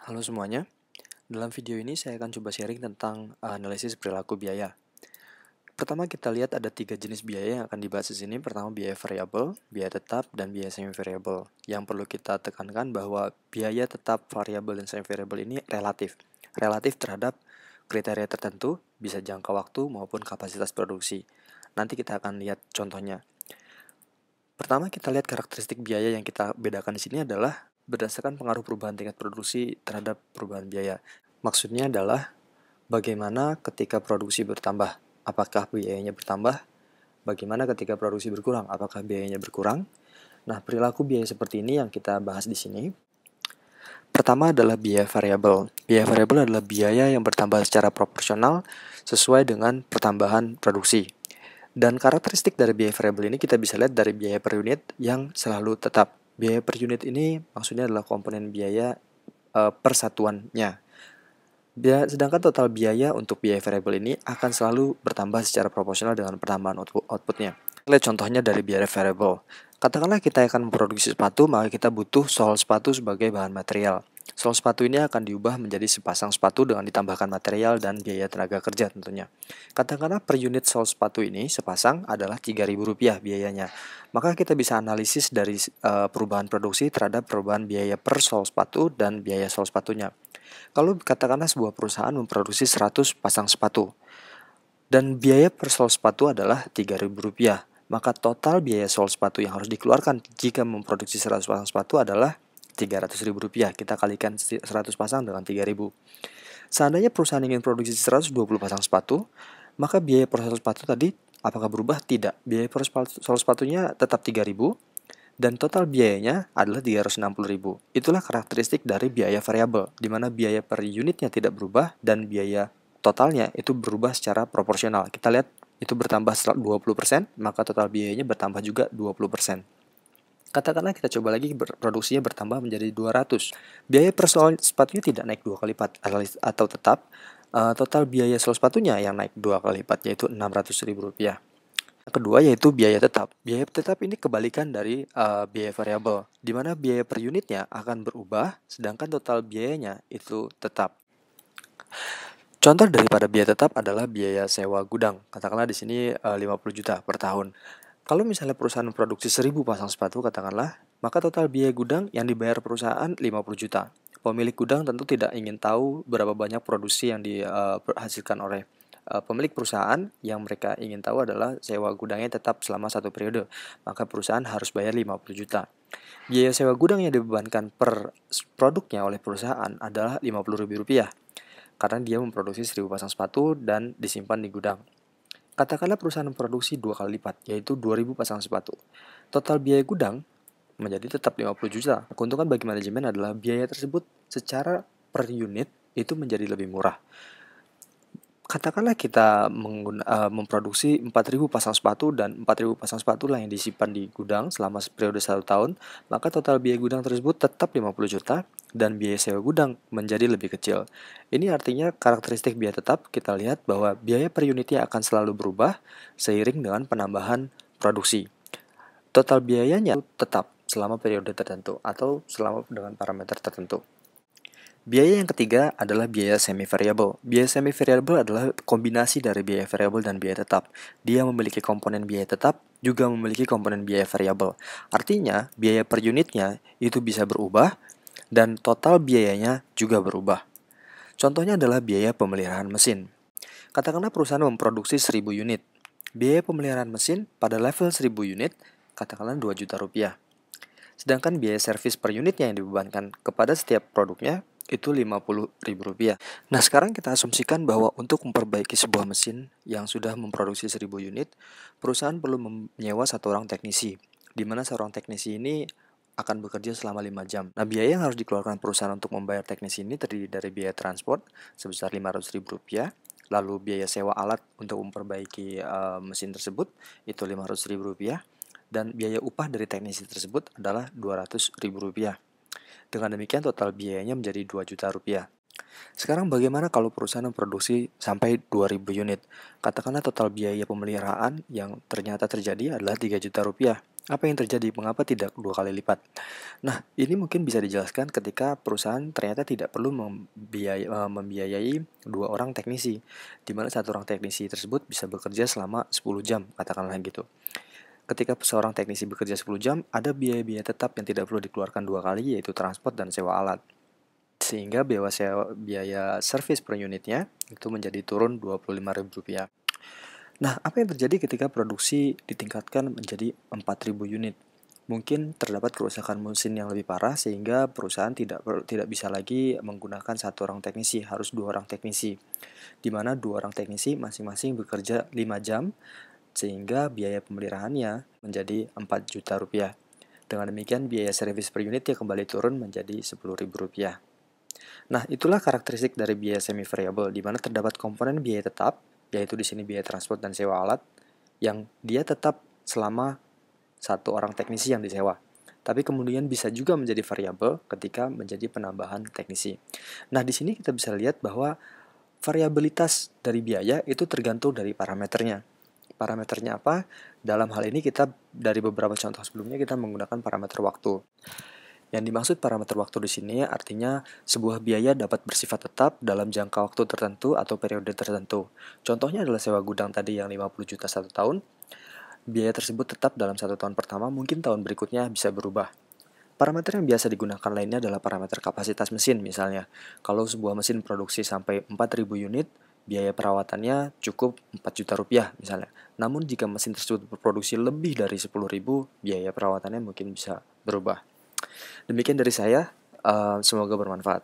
Halo semuanya, dalam video ini saya akan coba sharing tentang analisis perilaku biaya. Pertama kita lihat ada 3 jenis biaya yang akan dibahas di sini. Pertama biaya variabel, biaya tetap, dan biaya semi variabel. Yang perlu kita tekankan bahwa biaya tetap, variabel, dan semi variabel ini relatif. Relatif terhadap kriteria tertentu, bisa jangka waktu maupun kapasitas produksi. Nanti kita akan lihat contohnya. Pertama kita lihat karakteristik biaya yang kita bedakan di sini adalah berdasarkan pengaruh perubahan tingkat produksi terhadap perubahan biaya. Maksudnya adalah bagaimana ketika produksi bertambah, apakah biayanya bertambah? Bagaimana ketika produksi berkurang, apakah biayanya berkurang? Nah, perilaku biaya seperti ini yang kita bahas di sini. Pertama adalah biaya variabel. Biaya variabel adalah biaya yang bertambah secara proporsional sesuai dengan pertambahan produksi. Dan karakteristik dari biaya variabel ini kita bisa lihat dari biaya per unit yang selalu tetap. Biaya per unit ini maksudnya adalah komponen biaya per satuannya. Sedangkan total biaya untuk biaya variabel ini akan selalu bertambah secara proporsional dengan pertambahan outputnya. Lihat contohnya dari biaya variabel. Katakanlah kita akan memproduksi sepatu, maka kita butuh sol sepatu sebagai bahan material. Sol sepatu ini akan diubah menjadi sepasang sepatu dengan ditambahkan material dan biaya tenaga kerja tentunya. Katakanlah per unit sol sepatu ini sepasang adalah Rp3.000 biayanya. Maka kita bisa analisis dari perubahan produksi terhadap perubahan biaya per sol sepatu dan biaya sol sepatunya. Kalau katakanlah sebuah perusahaan memproduksi 100 pasang sepatu dan biaya per sol sepatu adalah Rp3.000, maka total biaya sol sepatu yang harus dikeluarkan jika memproduksi 100 pasang sepatu adalah Rp300.000. Kita kalikan 100 pasang dengan 3.000. Seandainya perusahaan ingin produksi 120 pasang sepatu, maka biaya per sol sepatu tadi apakah berubah? Tidak. Biaya per sol sepatunya tetap 3.000 dan total biayanya adalah 360.000. Itulah karakteristik dari biaya variabel, di mana biaya per unitnya tidak berubah dan biaya totalnya itu berubah secara proporsional. Kita lihat itu bertambah 20%, maka total biayanya bertambah juga 20%. Katakanlah kita coba lagi produksinya bertambah menjadi 200. Biaya per sol sepatunya tidak naik 2 kali lipat atau tetap total biaya sol sepatunya yang naik 2 kali lipat, yaitu Rp600.000. Kedua yaitu biaya tetap. Biaya tetap ini kebalikan dari biaya variabel, di mana biaya per unitnya akan berubah, sedangkan total biayanya itu tetap. Contoh daripada biaya tetap adalah biaya sewa gudang. Katakanlah di sini 50 juta per tahun. Kalau misalnya perusahaan memproduksi 1000 pasang sepatu katakanlah, maka total biaya gudang yang dibayar perusahaan 50 juta. Pemilik gudang tentu tidak ingin tahu berapa banyak produksi yang dihasilkan oleh pemilik perusahaan. Yang mereka ingin tahu adalah sewa gudangnya tetap selama 1 periode. Maka perusahaan harus bayar 50 juta. Biaya sewa gudang yang dibebankan per produknya oleh perusahaan adalah Rp50.000 karena dia memproduksi 1000 pasang sepatu dan disimpan di gudang. Katakanlah perusahaan memproduksi 2 kali lipat, yaitu 2000 pasang sepatu. Total biaya gudang menjadi tetap 50 juta. Keuntungan bagi manajemen adalah biaya tersebut secara per unit itu menjadi lebih murah. Katakanlah kita memproduksi 4000 pasang sepatu dan 4000 pasang sepatu lah yang disimpan di gudang selama periode 1 tahun, maka total biaya gudang tersebut tetap 50 juta dan biaya sewa gudang menjadi lebih kecil. Ini artinya karakteristik biaya tetap kita lihat bahwa biaya per unitnya akan selalu berubah seiring dengan penambahan produksi. Total biayanya tetap selama periode tertentu atau selama dengan parameter tertentu. Biaya yang ketiga adalah biaya semi variabel. Biaya semi variabel adalah kombinasi dari biaya variabel dan biaya tetap. Dia memiliki komponen biaya tetap, juga memiliki komponen biaya variabel. Artinya, biaya per unitnya itu bisa berubah dan total biayanya juga berubah. Contohnya adalah biaya pemeliharaan mesin. Katakanlah perusahaan memproduksi 1000 unit. Biaya pemeliharaan mesin pada level 1000 unit katakanlah Rp2 juta. Sedangkan biaya servis per unitnya yang dibebankan kepada setiap produknya itu Rp50.000. Nah, sekarang kita asumsikan bahwa untuk memperbaiki sebuah mesin yang sudah memproduksi 1000 unit, perusahaan perlu menyewa 1 orang teknisi, di mana seorang teknisi ini akan bekerja selama 5 jam. Nah, biaya yang harus dikeluarkan perusahaan untuk membayar teknisi ini terdiri dari biaya transport sebesar Rp500.000, lalu biaya sewa alat untuk memperbaiki mesin tersebut itu Rp500.000, dan biaya upah dari teknisi tersebut adalah Rp200.000. Dengan demikian total biayanya menjadi Rp2 juta. Sekarang bagaimana kalau perusahaan memproduksi sampai 2000 unit? Katakanlah total biaya pemeliharaan yang ternyata terjadi adalah 3 juta rupiah. Apa yang terjadi? Mengapa tidak dua kali lipat? Nah, ini mungkin bisa dijelaskan ketika perusahaan ternyata tidak perlu membiayai dua orang teknisi, di mana satu orang teknisi tersebut bisa bekerja selama 10 jam, katakanlah gitu. Ketika seorang teknisi bekerja 10 jam, ada biaya-biaya tetap yang tidak perlu dikeluarkan dua kali, yaitu transport dan sewa alat. Sehingga biaya servis per unitnya itu menjadi turun Rp25.000. Nah, apa yang terjadi ketika produksi ditingkatkan menjadi 4.000 unit? Mungkin terdapat kerusakan mesin yang lebih parah sehingga perusahaan tidak bisa lagi menggunakan satu orang teknisi, harus dua orang teknisi. Di mana dua orang teknisi masing-masing bekerja 5 jam sehingga biaya pemeliharaannya menjadi 4 juta rupiah. Dengan demikian biaya servis per unitnya kembali turun menjadi Rp10.000. Nah, itulah karakteristik dari biaya semi variabel di mana terdapat komponen biaya tetap, yaitu di sini biaya transport dan sewa alat, yang dia tetap selama satu orang teknisi yang disewa. Tapi kemudian bisa juga menjadi variabel ketika menjadi penambahan teknisi. Nah, di sini kita bisa lihat bahwa variabilitas dari biaya itu tergantung dari parameternya. Parameternya apa? Dalam hal ini kita dari beberapa contoh sebelumnya kita menggunakan parameter waktu. Yang dimaksud parameter waktu di sini artinya sebuah biaya dapat bersifat tetap dalam jangka waktu tertentu atau periode tertentu. Contohnya adalah sewa gudang tadi yang 50 juta satu tahun. Biaya tersebut tetap dalam satu tahun pertama, mungkin tahun berikutnya bisa berubah. Parameter yang biasa digunakan lainnya adalah parameter kapasitas mesin misalnya. Kalau sebuah mesin produksi sampai 4.000 unit, biaya perawatannya cukup 4 juta rupiah misalnya. Namun jika mesin tersebut berproduksi lebih dari 10.000, biaya perawatannya mungkin bisa berubah. Demikian dari saya, semoga bermanfaat.